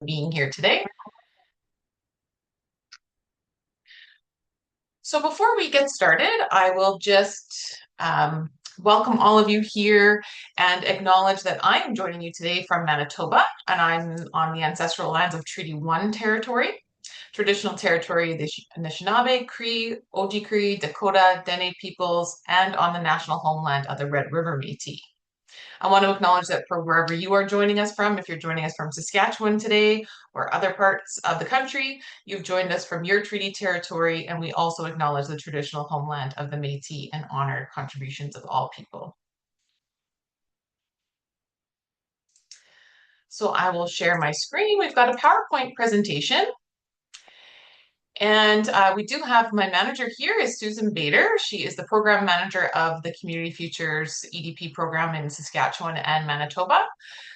being here today. So before we get started, I will just welcome all of you here and acknowledge that I am joining you today from Manitoba, and I'm on the ancestral lands of Treaty 1 territory, traditional territory of the Anishinaabe, Cree, Oji-Cree, Dakota, Dene peoples, and on the national homeland of the Red River Métis. I want to acknowledge that for wherever you are joining us from, if you're joining us from Saskatchewan today or other parts of the country, you've joined us from your treaty territory, and we also acknowledge the traditional homeland of the Métis and honor contributions of all people. So I will share my screen. We've got a PowerPoint presentation. And we do have my manager here is Susan Bader. She is the program manager of the Community Futures EDP program in Saskatchewan and Manitoba.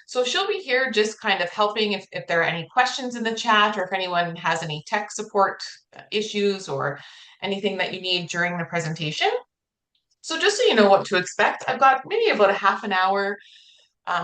So she'll be here just kind of helping if there are any questions in the chat or if anyone has any tech support issues or anything that you need during the presentation. So just so you know what to expect, I've got maybe about a half an hour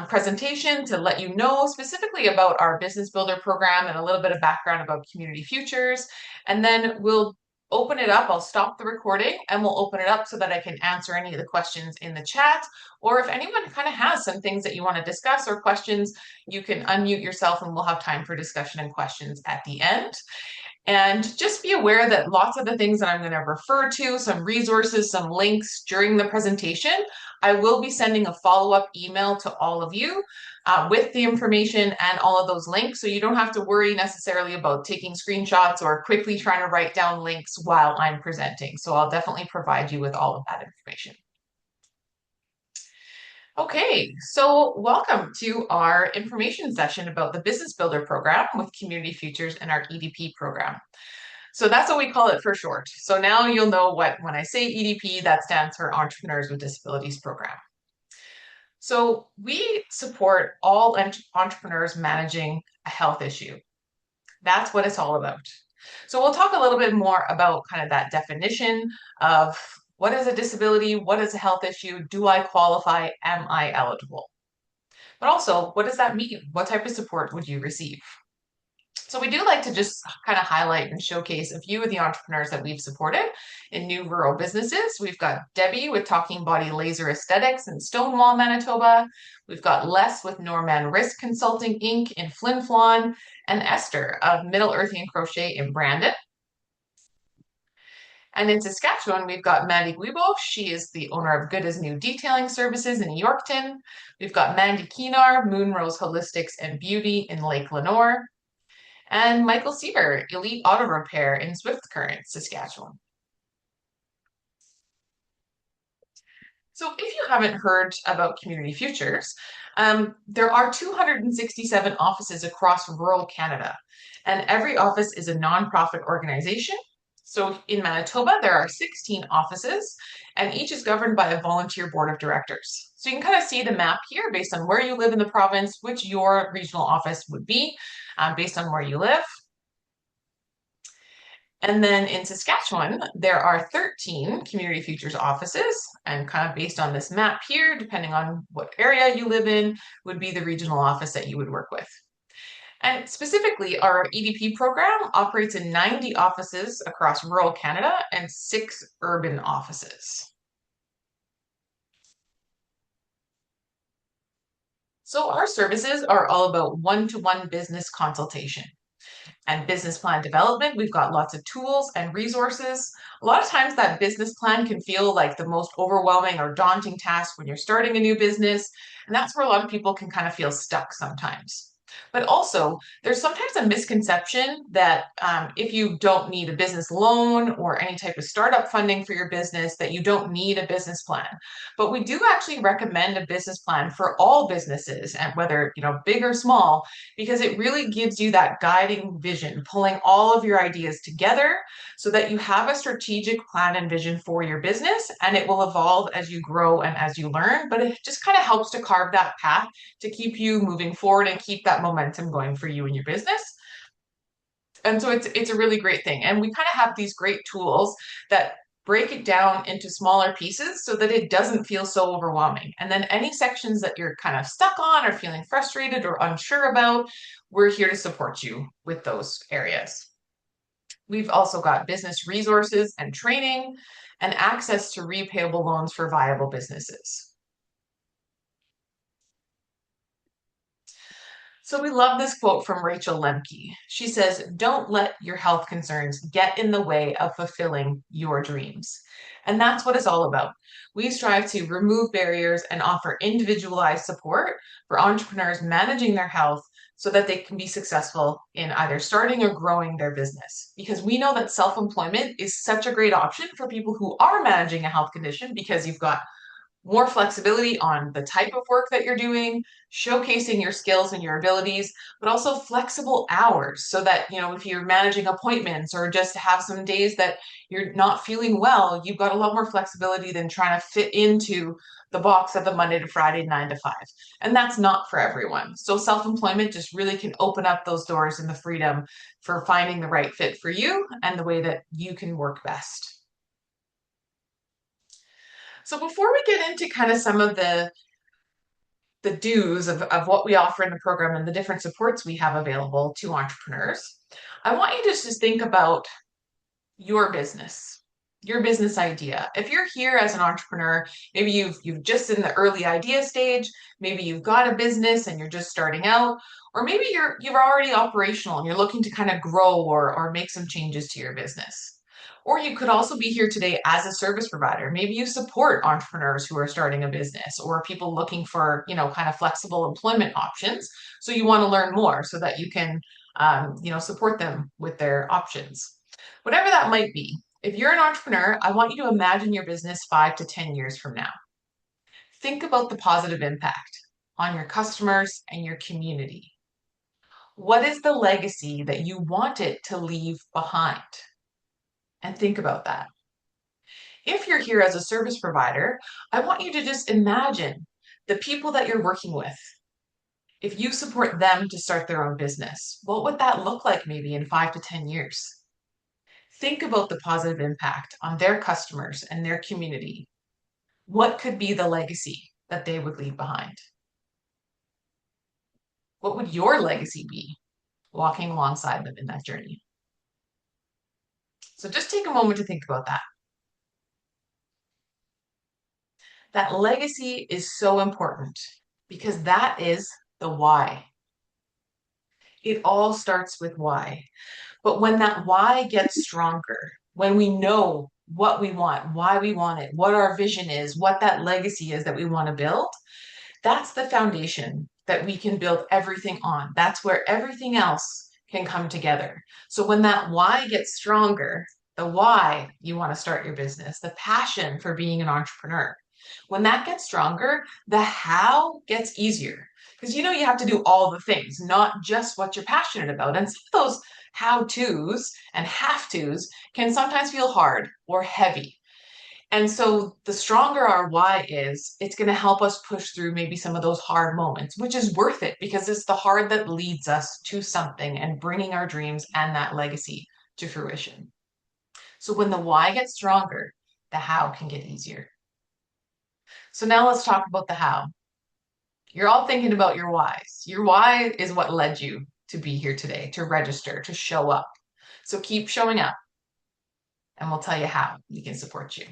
presentation to let you know specifically about our Business Builder program and a little bit of background about Community Futures. And then we'll open it up. I'll stop the recording and we'll open it up so that I can answer any of the questions in the chat. Or if anyone kind of has some things that you want to discuss or questions, you can unmute yourself and we'll have time for discussion and questions at the end. And just be aware that lots of the things that I'm going to refer to, some resources, some links during the presentation, I will be sending a follow-up email to all of you with the information and all of those links. So you don't have to worry necessarily about taking screenshots or quickly trying to write down links while I'm presenting. So I'll definitely provide you with all of that information. Okay, so welcome to our information session about the Business Builder program with Community Futures and our EDP program. So that's what we call it for short. So now you'll know what, when I say EDP, that stands for Entrepreneurs with Disabilities Program. So we support all entrepreneurs managing a health issue. That's what it's all about. So we'll talk a little bit more about kind of that definition of what is a disability, what is a health issue, do I qualify, am I eligible? But also, what does that mean? What type of support would you receive? So we do like to just kind of highlight and showcase a few of the entrepreneurs that we've supported in new rural businesses. We've got Debbie with Talking Body Laser Aesthetics in Stonewall, Manitoba. We've got Les with Norman Risk Consulting Inc. in Flin Flon, and Esther of Middle Earthian Crochet in Brandon. And in Saskatchewan, we've got Mandy Guibo. She is the owner of Good as New Detailing Services in Yorkton. We've got Mandy Keenar, Moonrose Holistics and Beauty in Lake Lenore, and Michael Sieber, Elite Auto Repair in Swift Current, Saskatchewan. So if you haven't heard about Community Futures, there are 267 offices across rural Canada, and every office is a nonprofit organization. So in Manitoba, there are 16 offices, and each is governed by a volunteer board of directors. So you can kind of see the map here based on where you live in the province, which your regional office would be based on where you live. And then in Saskatchewan, there are 13 Community Futures offices, and kind of based on this map here, depending on what area you live in, would be the regional office that you would work with. And specifically, our EDP program operates in 90 offices across rural Canada and 6 urban offices. So our services are all about one-to-one business consultation and business plan development. We've got lots of tools and resources. A lot of times that business plan can feel like the most overwhelming or daunting task when you're starting a new business. And that's where a lot of people can kind of feel stuck sometimes. But also, there's sometimes a misconception that if you don't need a business loan or any type of startup funding for your business, that you don't need a business plan. But we do actually recommend a business plan for all businesses, and whether big or small, because it really gives you that guiding vision, pulling all of your ideas together so that you have a strategic plan and vision for your business, and it will evolve as you grow and as you learn. But it just kind of helps to carve that path to keep you moving forward and keep that momentum going for you and your business. And so it's a really great thing. And we kind of have these great tools that break it down into smaller pieces so that it doesn't feel so overwhelming. And then any sections that you're kind of stuck on or feeling frustrated or unsure about, we're here to support you with those areas. We've also got business resources and training and access to repayable loans for viable businesses. So we love this quote from Rachel Lemke. She says, "Don't let your health concerns get in the way of fulfilling your dreams." And that's what it's all about. We strive to remove barriers and offer individualized support for entrepreneurs managing their health so that they can be successful in either starting or growing their business. Because we know that self-employment is such a great option for people who are managing a health condition because you've got more flexibility on the type of work that you're doing, showcasing your skills and your abilities, but also flexible hours so that, if you're managing appointments or just have some days that you're not feeling well, you've got a lot more flexibility than trying to fit into the box of the Monday to Friday, 9 to 5. And that's not for everyone. So self employment just really can open up those doors and the freedom for finding the right fit for you and the way that you can work best. So before we get into kind of some of the do's of what we offer in the program and the different supports we have available to entrepreneurs, I want you to just think about your business idea. If you're here as an entrepreneur, maybe you've just in the early idea stage, maybe you've got a business and you're just starting out, or maybe you're already operational and you're looking to kind of grow or make some changes to your business. Or you could also be here today as a service provider. Maybe you support entrepreneurs who are starting a business or people looking for, kind of flexible employment options. So you want to learn more so that you can, support them with their options. Whatever that might be, if you're an entrepreneur, I want you to imagine your business 5 to 10 years from now. Think about the positive impact on your customers and your community. What is the legacy that you want it to leave behind? And think about that. If you're here as a service provider, I want you to just imagine the people that you're working with. If you support them to start their own business, what would that look like maybe in 5 to 10 years? Think about the positive impact on their customers and their community. What could be the legacy that they would leave behind? What would your legacy be walking alongside them in that journey? So just take a moment to think about that. That legacy is so important because that is the why. It all starts with why. But when that why gets stronger, when we know what we want, why we want it, what our vision is, what that legacy is that we want to build, that's the foundation that we can build everything on. That's where everything else can come together. So when that why gets stronger, the why you want to start your business, the passion for being an entrepreneur, when that gets stronger, the how gets easier. Because you have to do all the things, not just what you're passionate about. And some of those how to's and have to's can sometimes feel hard or heavy. And so the stronger our why is, it's going to help us push through maybe some of those hard moments, which is worth it because it's the hard that leads us to something and bringing our dreams and that legacy to fruition. So when the why gets stronger, the how can get easier. So now let's talk about the how. You're all thinking about your whys. Your why is what led you to be here today, to register, to show up. So keep showing up and we'll tell you how we can support you.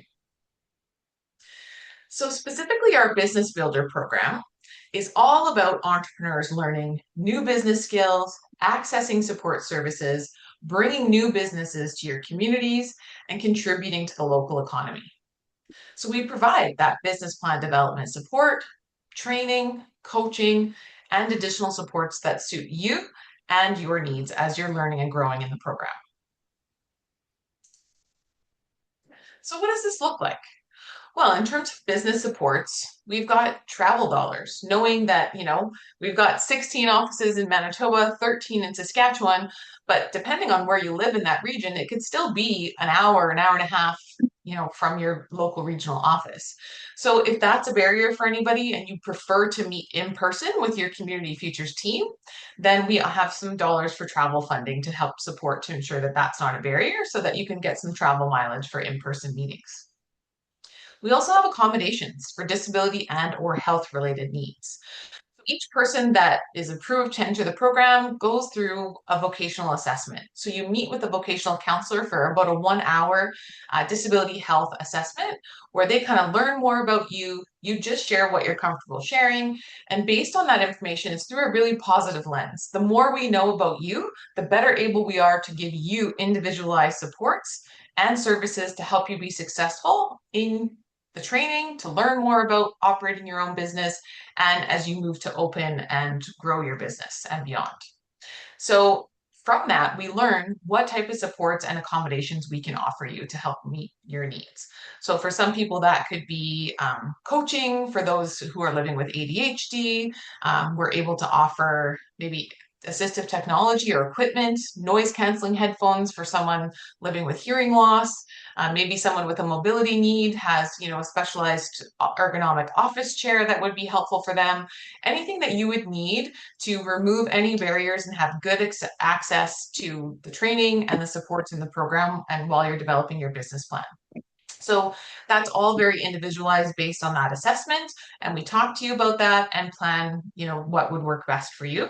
So specifically our Business Builder program is all about entrepreneurs learning new business skills, accessing support services, bringing new businesses to your communities, and contributing to the local economy. So we provide that business plan development support, training, coaching, and additional supports that suit you and your needs as you're learning and growing in the program. So what does this look like? Well, in terms of business supports, we've got travel dollars, knowing that, we've got 16 offices in Manitoba, 13 in Saskatchewan, but depending on where you live in that region, it could still be an hour and a half from your local regional office. So if that's a barrier for anybody and you prefer to meet in person with your Community Futures team, then we have some dollars for travel funding to help support to ensure that that's not a barrier so that you can get some travel mileage for in-person meetings. We also have accommodations for disability and or health related needs. Each person that is approved to enter the program goes through a vocational assessment. So you meet with a vocational counselor for about a 1 hour disability health assessment where they kind of learn more about you. You just share what you're comfortable sharing. And based on that information, it's through a really positive lens. The more we know about you, the better able we are to give you individualized supports and services to help you be successful in the training, to learn more about operating your own business, and as you move to open and grow your business and beyond. So from that, we learn what type of supports and accommodations we can offer you to help meet your needs. So for some people, that could be coaching. For those who are living with ADHD, we're able to offer maybe assistive technology or equipment, noise canceling headphones for someone living with hearing loss. Maybe someone with a mobility need has, a specialized ergonomic office chair that would be helpful for them. Anything that you would need to remove any barriers and have good access to the training and the supports in the program and while you're developing your business plan. So that's all very individualized based on that assessment. And we talk to you about that and plan, what would work best for you.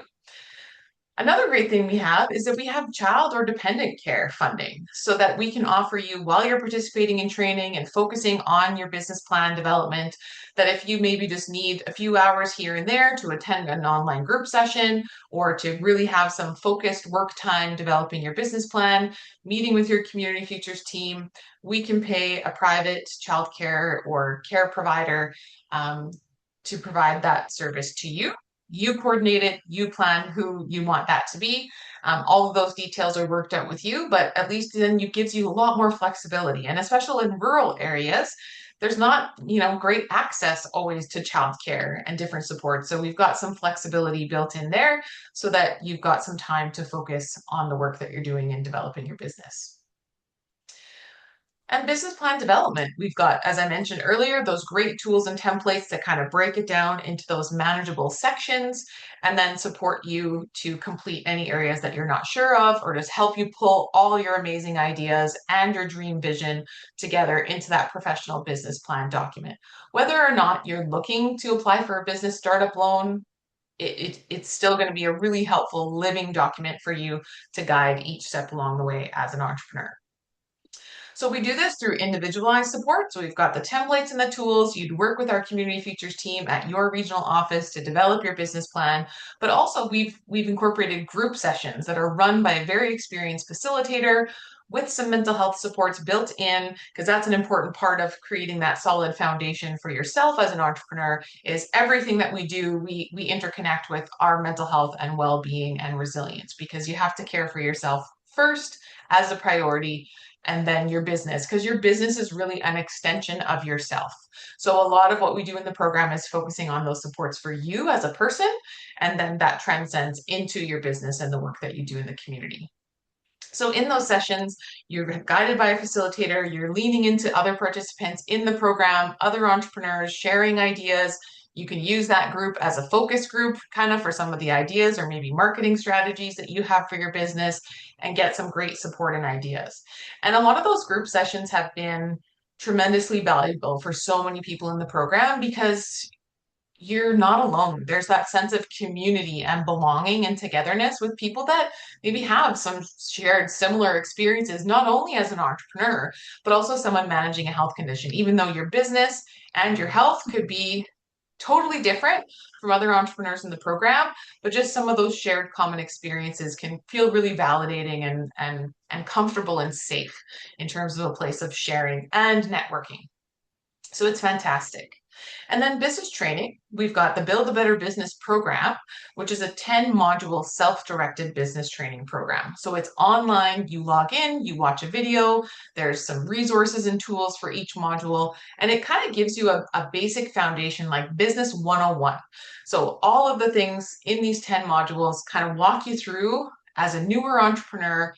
Another great thing we have is that we have child or dependent care funding so that we can offer you while you're participating in training and focusing on your business plan development, that if you maybe just need a few hours here and there to attend an online group session or to really have some focused work time developing your business plan, meeting with your Community Futures team, we can pay a private childcare or care provider to provide that service to you. You coordinate it, you plan who you want that to be. All of those details are worked out with you, but at least then it gives you a lot more flexibility. And especially in rural areas, there's not, great access always to childcare and different supports. So we've got some flexibility built in there so that you've got some time to focus on the work that you're doing in developing your business. And business plan development, we've got, as I mentioned earlier, those great tools and templates that kind of break it down into those manageable sections and then support you to complete any areas that you're not sure of or just help you pull all your amazing ideas and your dream vision together into that professional business plan document. Whether or not you're looking to apply for a business startup loan, it's still going to be a really helpful living document for you to guide each step along the way as an entrepreneur. So we do this through individualized support. So we've got the templates and the tools. You'd work with our Community Futures team at your regional office to develop your business plan. But also we've incorporated group sessions that are run by a very experienced facilitator with some mental health supports built in, because that's an important part of creating that solid foundation for yourself as an entrepreneur. Is everything that we do, we interconnect with our mental health and well-being and resilience, because you have to care for yourself first as a priority, and then your business, because your business is really an extension of yourself. So a lot of what we do in the program is focusing on those supports for you as a person, and then that transcends into your business and the work that you do in the community. So in those sessions, you're guided by a facilitator, you're leaning into other participants in the program, other entrepreneurs sharing ideas. You can use that group as a focus group kind of for some of the ideas or maybe marketing strategies that you have for your business and get some great support and ideas. And a lot of those group sessions have been tremendously valuable for so many people in the program because you're not alone. There's that sense of community and belonging and togetherness with people that maybe have some shared similar experiences, not only as an entrepreneur, but also someone managing a health condition, even though your business and your health could be totally different from other entrepreneurs in the program, but just some of those shared common experiences can feel really validating and comfortable and safe in terms of a place of sharing and networking. So it's fantastic. And then business training, we've got the Build a Better Business program, which is a 10-module self-directed business training program. So it's online, you log in, you watch a video, there's some resources and tools for each module, and it kind of gives you a basic foundation like Business 101. So all of the things in these 10 modules kind of walk you through as a newer entrepreneur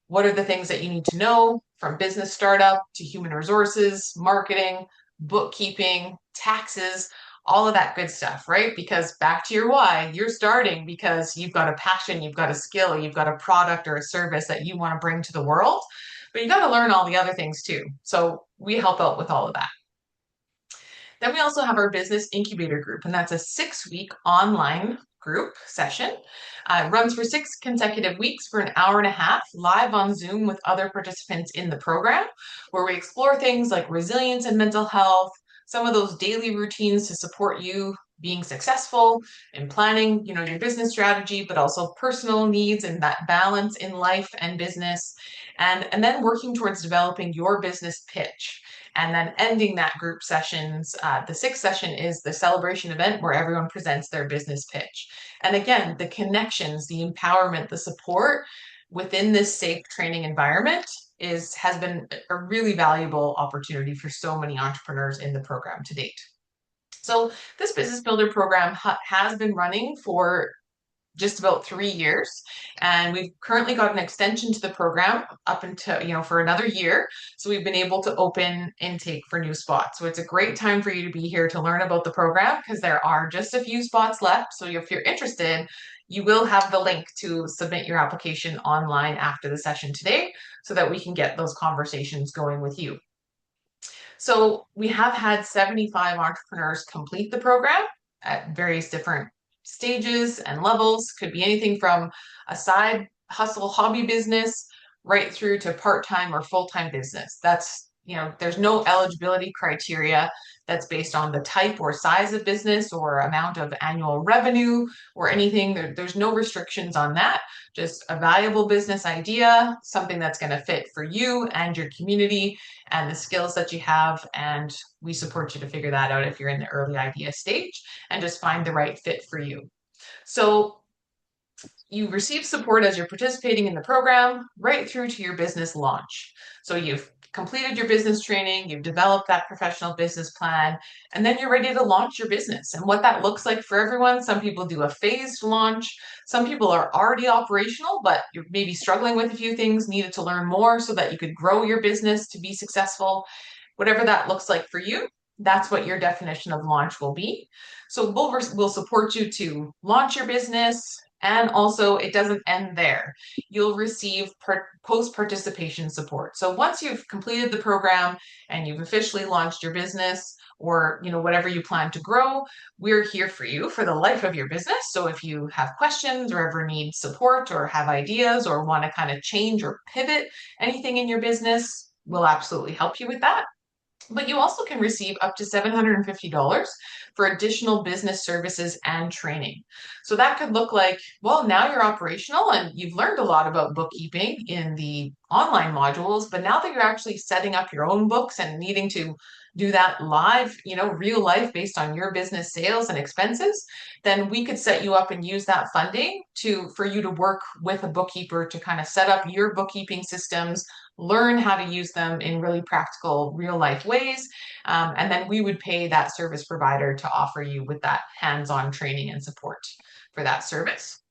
what are the things that you need to know from business startup to human resources, marketing, bookkeeping, taxes, all of that good stuff, right? Because back to your why, you're starting because you've got a passion, you've got a skill, you've got a product or a service that you want to bring to the world, but you got to learn all the other things too. So we help out with all of that. Then we also have our business incubator group, and that's a 6 week online group session. It runs for 6 consecutive weeks for an hour and a half live on Zoom with other participants in the program, where we explore things like resilience and mental health, some of those daily routines to support you being successful in planning, your business strategy, but also personal needs and that balance in life and business, and then working towards developing your business pitch and then ending that group sessions. The sixth session is the celebration event where everyone presents their business pitch. And again, the connections, the empowerment, the support within this safe training environment has been a really valuable opportunity for so many entrepreneurs in the program to date. So this business builder program has been running for just about 3 years. And we've currently got an extension to the program up until, for another year. So we've been able to open intake for new spots. So it's a great time for you to be here to learn about the program because there are just a few spots left. So if you're interested, you will have the link to submit your application online after the session today so that we can get those conversations going with you. So we have had 75 entrepreneurs complete the program at various different stages and levels. Could be anything from a side hustle hobby business right through to part-time or full-time business. There's no eligibility criteria that's based on the type or size of business or amount of annual revenue or anything. There's no restrictions on that. Just a valuable business idea, something that's going to fit for you and your community and the skills that you have. And we support you to figure that out if you're in the early idea stage and just find the right fit for you. So you receive support as you're participating in the program right through to your business launch. So you've completed your business training, you've developed that professional business plan, and then you're ready to launch your business. And what that looks like for everyone, some people do a phased launch, some people are already operational, but you're maybe struggling with a few things, needed to learn more so that you could grow your business to be successful. Whatever that looks like for you, that's what your definition of launch will be. So we'll support you to launch your business, and also, it doesn't end there. You'll receive post-participation support. So once you've completed the program and you've officially launched your business or whatever you plan to grow, we're here for you for the life of your business. So if you have questions or ever need support or have ideas or want to kind of change or pivot anything in your business, we'll absolutely help you with that. But you also can receive up to $750 for additional business services and training. So that could look like, well, now you're operational and you've learned a lot about bookkeeping in the online modules, but now that you're actually setting up your own books and needing to do that live, real life based on your business sales and expenses, then we could set you up and use that funding for you to work with a bookkeeper to kind of set up your bookkeeping systems, learn how to use them in really practical, real life ways. And then we would pay that service provider to offer you with that hands-on training and support for that service.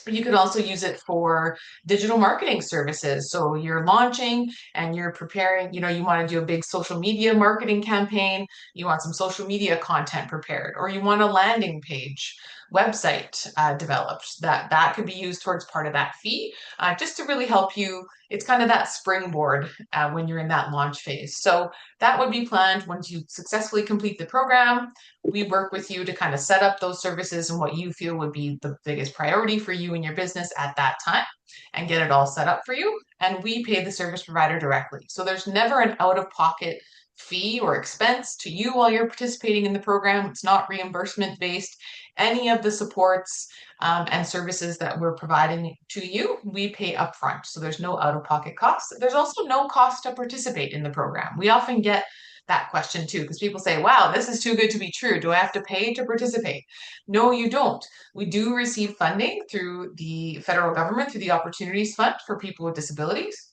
You could also use it for digital marketing services. So you're launching and you're preparing, you want to do a big social media marketing campaign, you want some social media content prepared, or you want a landing page website developed. That could be used towards part of that fee, just to really help you. It's kind of that springboard when you're in that launch phase. So that would be planned once you successfully complete the program. We work with you to kind of set up those services and what you feel would be the biggest priority for you and your business at that time and get it all set up for you. And we pay the service provider directly. So there's never an out-of-pocket fee or expense to you while you're participating in the program. It's not reimbursement based. Any of the supports and services that we're providing to you, we pay upfront. So there's no out-of-pocket costs. There's also no cost to participate in the program. We often get that question too, because people say, wow, this is too good to be true. Do I have to pay to participate? No, you don't. We do receive funding through the federal government, through the Opportunities Fund for people with disabilities.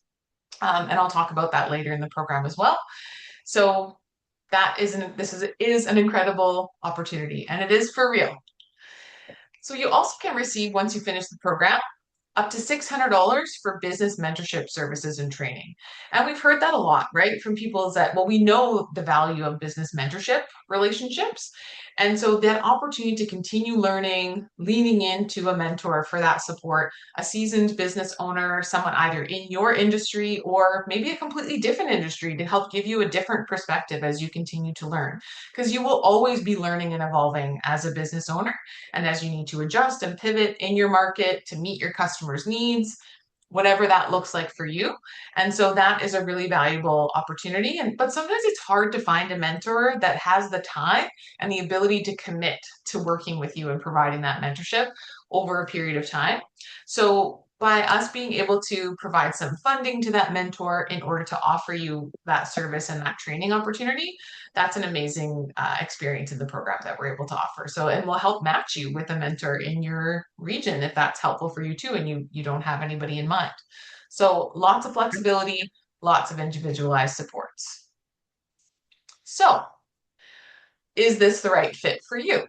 And I'll talk about that later in the program as well. So this is an incredible opportunity, and it is for real. So you also can receive, once you finish the program, up to $600 for business mentorship services and training. And we've heard that a lot, right? From people is that, well, we know the value of business mentorship relationships. And so that opportunity to continue learning, leaning into a mentor for that support, a seasoned business owner, someone either in your industry or maybe a completely different industry to help give you a different perspective as you continue to learn. Because you will always be learning and evolving as a business owner. And as you need to adjust and pivot in your market to meet your customers' needs, whatever that looks like for you. And so that is a really valuable opportunity. But sometimes it's hard to find a mentor that has the time and the ability to commit to working with you and providing that mentorship over a period of time. So by us being able to provide some funding to that mentor in order to offer you that service and that training opportunity, that's an amazing experience in the program that we're able to offer. So, and we'll help match you with a mentor in your region if that's helpful for you too, and you don't have anybody in mind. So, lots of flexibility, lots of individualized supports. So, is this the right fit for you?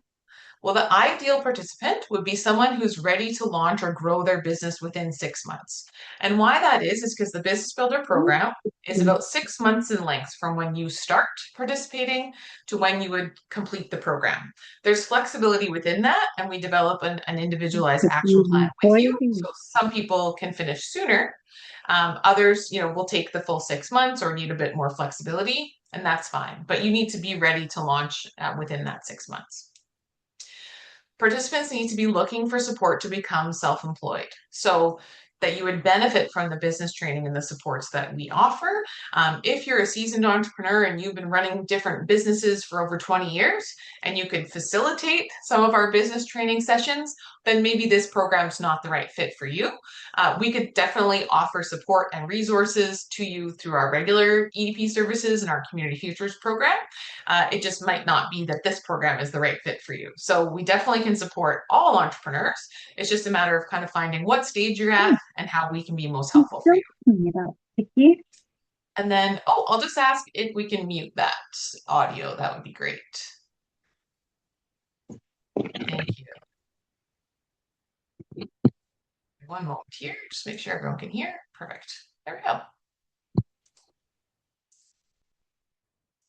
Well, the ideal participant would be someone who's ready to launch or grow their business within 6 months. And why that is because the Business Builder program is about 6 months in length from when you start participating to when you would complete the program. There's flexibility within that, and we develop an individualized action plan with you. So some people can finish sooner. Others, will take the full 6 months or need a bit more flexibility, and that's fine. But you need to be ready to launch within that 6 months. Participants need to be looking for support to become self-employed. So that you would benefit from the business training and the supports that we offer. If you're a seasoned entrepreneur and you've been running different businesses for over 20 years and you could facilitate some of our business training sessions, then maybe this program's not the right fit for you. We could definitely offer support and resources to you through our regular EDP services and our Community Futures program. It just might not be that this program is the right fit for you. So we definitely can support all entrepreneurs. It's just a matter of kind of finding what stage you're at and how we can be most helpful for you. And then, I'll just ask if we can mute that audio. That would be great. Thank you. One moment here, just make sure everyone can hear. Perfect. There we go.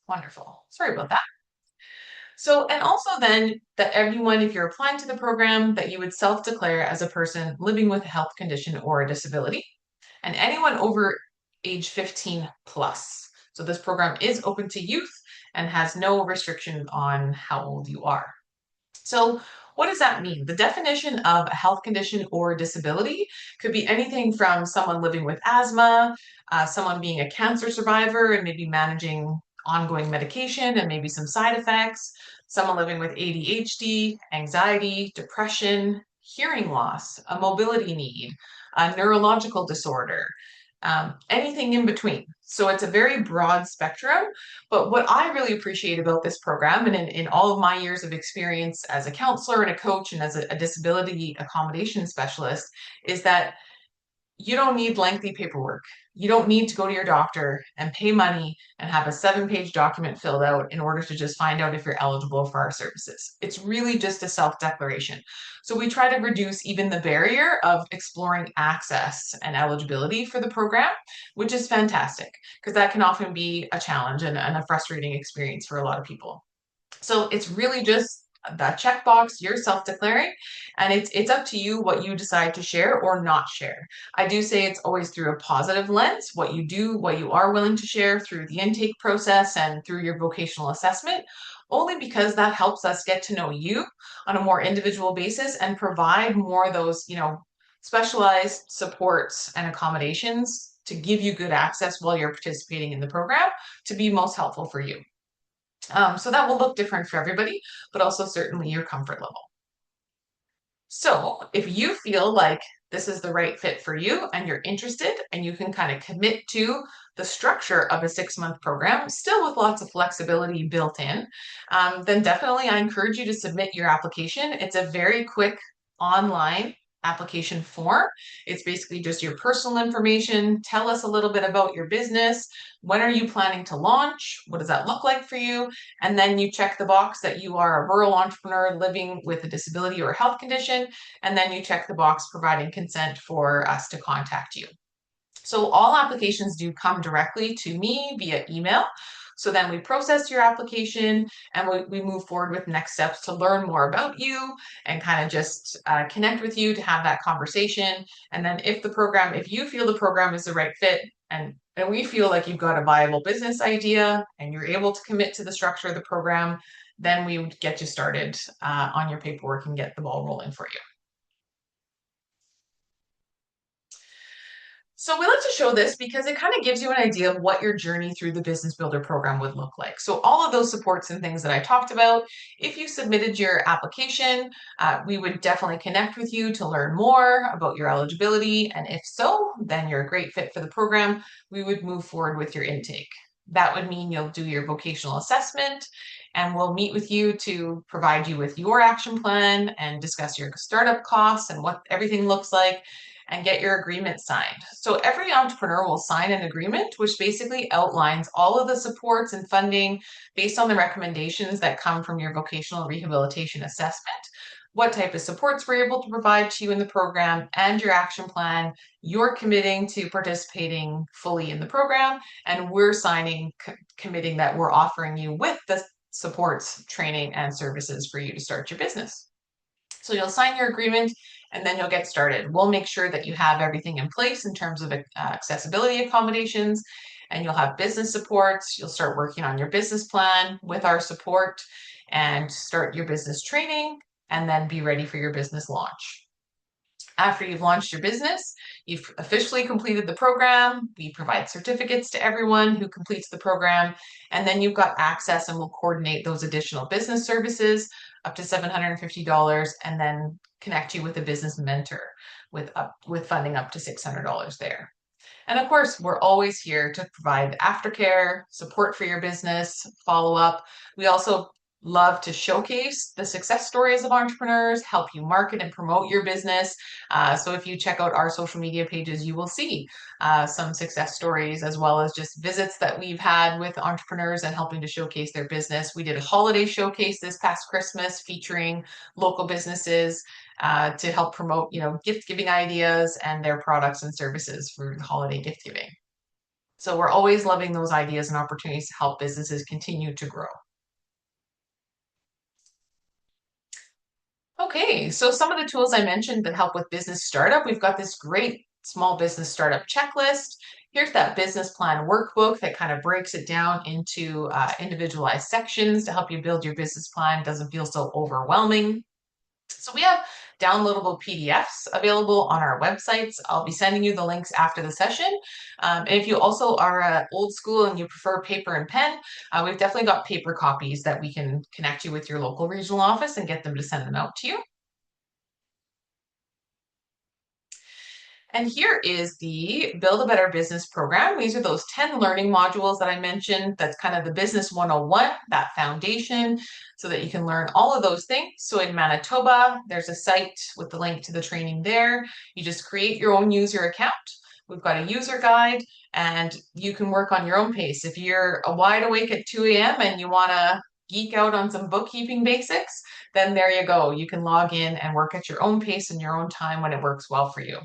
Wonderful. Sorry about that. So, and also then that everyone, if you're applying to the program, that you would self-declare as a person living with a health condition or a disability, and anyone over age 15 plus. So this program is open to youth and has no restriction on how old you are. So what does that mean? The definition of a health condition or disability could be anything from someone living with asthma, someone being a cancer survivor and maybe managing ongoing medication and maybe some side effects, someone living with ADHD, anxiety, depression, hearing loss, a mobility need, a neurological disorder, anything in between. So it's a very broad spectrum. But what I really appreciate about this program, and in all of my years of experience as a counselor and a coach and as a disability accommodation specialist, is that you don't need lengthy paperwork. You don't need to go to your doctor and pay money and have a 7-page document filled out in order to just find out if you're eligible for our services. It's really just a self-declaration. So we try to reduce even the barrier of exploring access and eligibility for the program, which is fantastic because that can often be a challenge and a frustrating experience for a lot of people. So it's really just that checkbox, you're self-declaring, and it's up to you what you decide to share or not share. I do say it's always through a positive lens, what you do, what you are willing to share through the intake process and through your vocational assessment, only because that helps us get to know you on a more individual basis and provide more of those, specialized supports and accommodations to give you good access while you're participating in the program to be most helpful for you. So that will look different for everybody, but also certainly your comfort level. So if you feel like this is the right fit for you and you're interested and you can kind of commit to the structure of a 6-month program, still with lots of flexibility built in, then definitely I encourage you to submit your application. It's a very quick online application form. It's basically just your personal information. Tell us a little bit about your business. When are you planning to launch? What does that look like for you? And then you check the box that you are a rural entrepreneur living with a disability or health condition. And then you check the box providing consent for us to contact you. So all applications do come directly to me via email. So then we process your application and we move forward with next steps to learn more about you and kind of just connect with you to have that conversation. And then if you feel the program is the right fit and we feel like you've got a viable business idea and you're able to commit to the structure of the program, then we would get you started on your paperwork and get the ball rolling for you. So we like to show this because it kind of gives you an idea of what your journey through the Business Builder program would look like. So all of those supports and things that I talked about, if you submitted your application, we would definitely connect with you to learn more about your eligibility. And if so, then you're a great fit for the program. We would move forward with your intake. That would mean you'll do your vocational assessment and we'll meet with you to provide you with your action plan and discuss your startup costs and what everything looks like and get your agreement signed. So every entrepreneur will sign an agreement, which basically outlines all of the supports and funding based on the recommendations that come from your vocational rehabilitation assessment, what type of supports we're able to provide to you in the program, and your action plan. You're committing to participating fully in the program, and we're signing, committing that we're offering you with the supports, training, and services for you to start your business. So you'll sign your agreement and then you'll get started. We'll make sure that you have everything in place in terms of accessibility accommodations, and you'll have business supports. You'll start working on your business plan with our support and start your business training and then be ready for your business launch. After you've launched your business, you've officially completed the program. We provide certificates to everyone who completes the program, and then you've got access and we'll coordinate those additional business services up to $750 and then connect you with a business mentor with funding up to $600 there. And of course, we're always here to provide aftercare, support for your business, follow up. We also love to showcase the success stories of entrepreneurs, help you market and promote your business. So if you check out our social media pages, you will see some success stories as well as just visits that we've had with entrepreneurs and helping to showcase their business. We did a holiday showcase this past Christmas featuring local businesses to help promote, gift giving ideas and their products and services for holiday gift giving. So we're always loving those ideas and opportunities to help businesses continue to grow. Okay, so some of the tools I mentioned that help with business startup, we've got this great small business startup checklist. Here's that business plan workbook that kind of breaks it down into individualized sections to help you build your business plan. It doesn't feel so overwhelming. So we have downloadable PDFs available on our websites. I'll be sending you the links after the session. And if you also are old school and you prefer paper and pen, we've definitely got paper copies that we can connect you with your local regional office and get them to send them out to you. And here is the Build a Better Business program. These are those 10 learning modules that I mentioned. That's kind of the Business 101, that foundation, so that you can learn all of those things. So in Manitoba, there's a site with the link to the training there. You just create your own user account. We've got a user guide, and you can work on your own pace. If you're wide awake at 2 a.m. and you want to geek out on some bookkeeping basics, then there you go. You can log in and work at your own pace and your own time when it works well for you.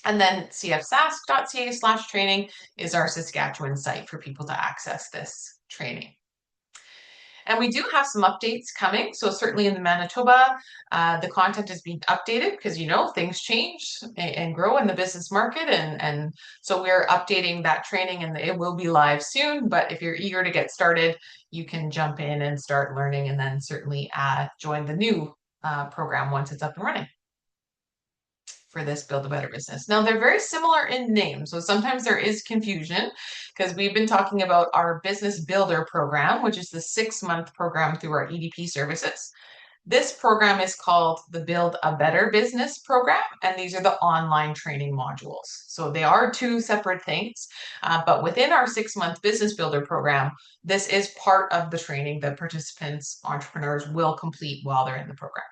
And then cfsask.ca/training is our Saskatchewan site for people to access this training. And we do have some updates coming. So certainly in the Manitoba, the content is being updated because, things change and grow in the business market. And so we're updating that training and it will be live soon. But if you're eager to get started, you can jump in and start learning and then certainly join the new program once it's up and running for this Build a Better Business. Now, they're very similar in name, so sometimes there is confusion because we've been talking about our Business Builder program, which is the 6-month program through our EDP services. This program is called the Build a Better Business program, and these are the online training modules. So they are two separate things, but within our 6-month Business Builder program, this is part of the training that participants, entrepreneurs will complete while they're in the program.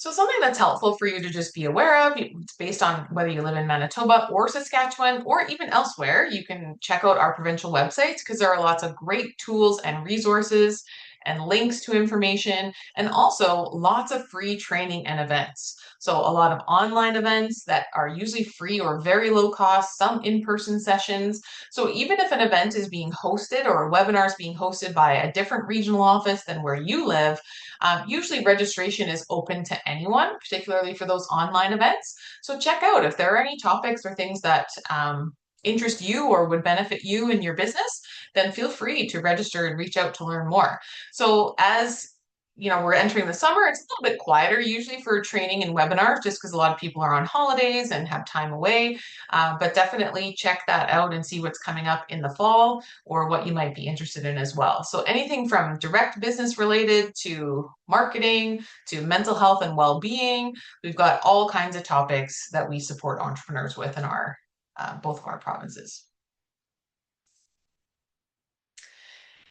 So something that's helpful for you to just be aware of, it's based on whether you live in Manitoba or Saskatchewan or even elsewhere. You can check out our provincial websites because there are lots of great tools and resources and links to information, and also lots of free training and events. So a lot of online events that are usually free or very low cost, some in-person sessions. So even if an event is being hosted or a webinar is being hosted by a different regional office than where you live, usually registration is open to anyone, particularly for those online events. So check out if there are any topics or things that interest you or would benefit you in your business, then feel free to register and reach out to learn more. So as we're entering the summer, it's a little bit quieter usually for training and webinars just because a lot of people are on holidays and have time away. But definitely check that out and see what's coming up in the fall or what you might be interested in as well. So anything from direct business related to marketing to mental health and well-being, we've got all kinds of topics that we support entrepreneurs with in our both of our provinces.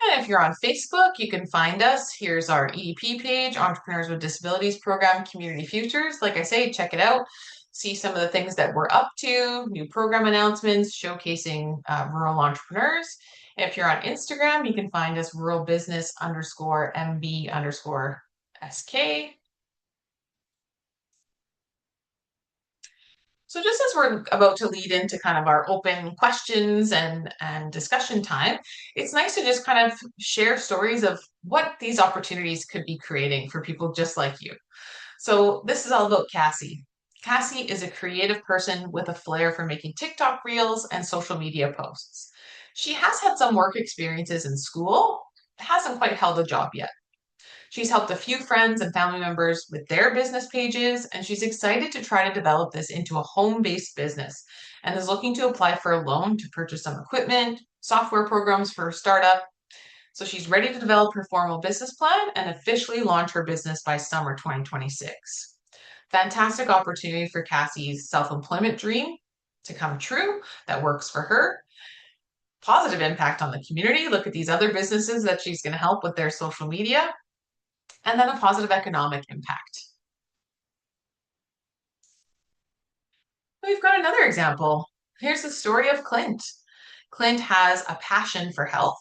And if you're on Facebook, you can find us. Here's our EDP page, Entrepreneurs with Disabilities Program Community Futures. Like I say, check it out. See some of the things that we're up to, new program announcements showcasing rural entrepreneurs. And if you're on Instagram, you can find us rural business underscore MB underscore SK. So just as we're about to lead into kind of our open questions and discussion time, it's nice to just kind of share stories of what these opportunities could be creating for people just like you. So this is all about Cassie. Cassie is a creative person with a flair for making TikTok reels and social media posts. She has had some work experiences in school, hasn't quite held a job yet. She's helped a few friends and family members with their business pages, and she's excited to try to develop this into a home-based business and is looking to apply for a loan to purchase some equipment, software programs for her startup. So she's ready to develop her formal business plan and officially launch her business by summer 2026. Fantastic opportunity for Cassie's self-employment dream to come true that works for her. Positive impact on the community. Look at these other businesses that she's going to help with their social media, and then a positive economic impact. We've got another example. Here's the story of Clint. Clint has a passion for health,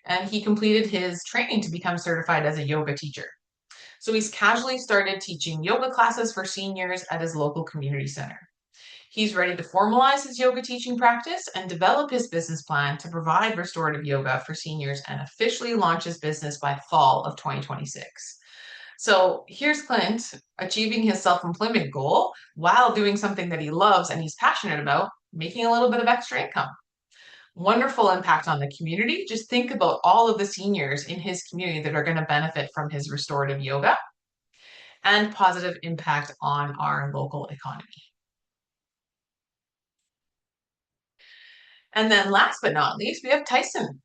and he completed his training to become certified as a yoga teacher. So he's casually started teaching yoga classes for seniors at his local community center. He's ready to formalize his yoga teaching practice and develop his business plan to provide restorative yoga for seniors and officially launch his business by fall of 2026. So here's Clint achieving his self-employment goal while doing something that he loves and he's passionate about, making a little bit of extra income. Wonderful impact on the community. Just think about all of the seniors in his community that are going to benefit from his restorative yoga, and positive impact on our local economy. And then last but not least, we have Tyson.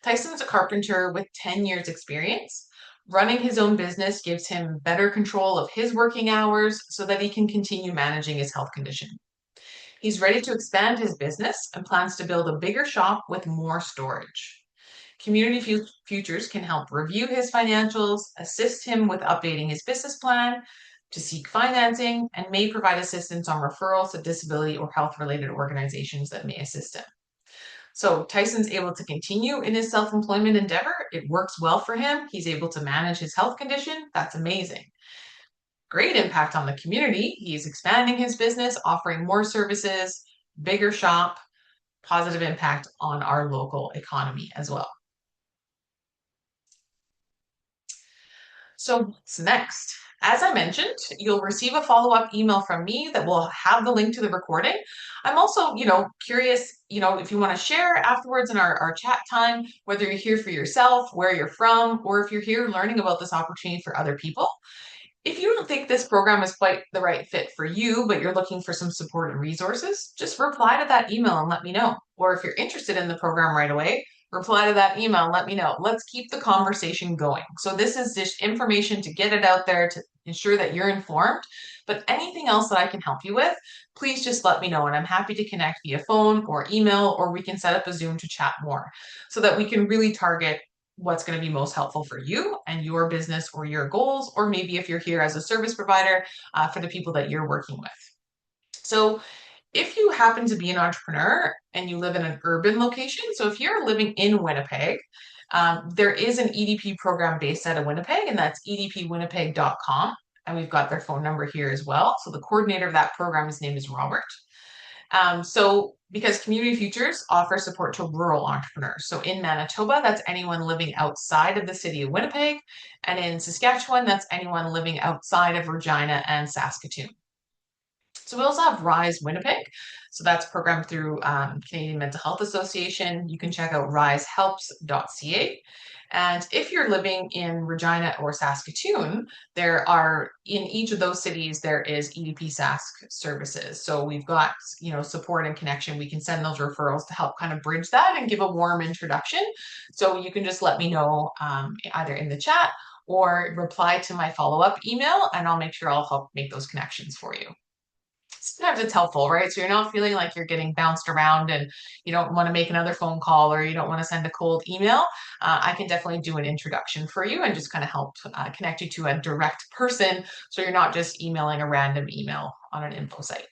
Tyson's a carpenter with 10 years experience. Running his own business gives him better control of his working hours so that he can continue managing his health condition. He's ready to expand his business and plans to build a bigger shop with more storage. Community Futures can help review his financials, assist him with updating his business plan, to seek financing, and may provide assistance on referrals to disability or health related organizations that may assist him. So Tyson's able to continue in his self-employment endeavor. It works well for him. He's able to manage his health condition. That's amazing. Great impact on the community. He's expanding his business, offering more services, bigger shop, positive impact on our local economy as well. So what's next? As I mentioned, you'll receive a follow-up email from me that will have the link to the recording. I'm also, curious, if you want to share afterwards in our chat time, whether you're here for yourself, where you're from, or if you're here learning about this opportunity for other people. If you don't think this program is quite the right fit for you, but you're looking for some support and resources, just reply to that email and let me know. Or if you're interested in the program right away, reply to that email and let me know. Let's keep the conversation going. So this is just information to get it out there to ensure that you're informed. But anything else that I can help you with, please just let me know. And I'm happy to connect via phone or email, or we can set up a Zoom to chat more so that we can really target what's going to be most helpful for you and your business or your goals, or maybe if you're here as a service provider for the people that you're working with. So if you happen to be an entrepreneur and you live in an urban location, so if you're living in Winnipeg, there is an EDP program based out of Winnipeg, and that's edpwinnipeg.com. And we've got their phone number here as well. So the coordinator of that program, his name is Robert. So because Community Futures offers support to rural entrepreneurs. So in Manitoba, that's anyone living outside of the city of Winnipeg. And in Saskatchewan, that's anyone living outside of Regina and Saskatoon. So we also have Rise Winnipeg. So that's programmed through Canadian Mental Health Association. You can check out risehelps.ca. And if you're living in Regina or Saskatoon, there are in each of those cities there is EDP Sask services. So we've got support and connection. We can send those referrals to help kind of bridge that and give a warm introduction. So you can just let me know either in the chat or reply to my follow-up email, and I'll make sure I'll help make those connections for you. Sometimes it's helpful, right? So you're not feeling like you're getting bounced around and you don't want to make another phone call or you don't want to send a cold email. I can definitely do an introduction for you and just kind of help connect you to a direct person so you're not just emailing a random email on an info site.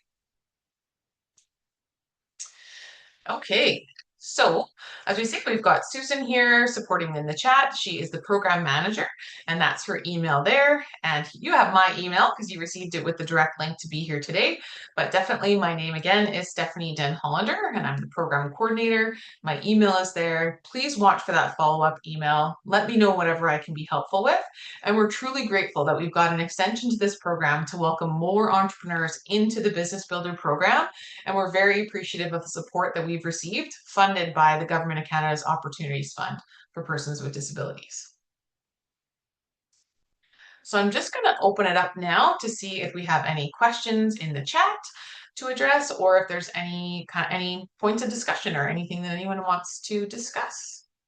Okay, so as we see, we've got Susan here supporting in the chat. She is the program manager, and that's her email there. And you have my email because you received it with the direct link to be here today. But definitely my name again is Stephanie Den Hollander, and I'm the program coordinator. My email is there. Please watch for that follow-up email. Let me know whatever I can be helpful with. And we're truly grateful that we've got an extension to this program to welcome more entrepreneurs into the Business Builder program. And we're very appreciative of the support that we've received, funded by the Government of Canada's Opportunities Fund for Persons with Disabilities. So I'm just going to open it up now to see if we have any questions in the chat to address, or if there's any points of discussion or anything that anyone wants to discuss.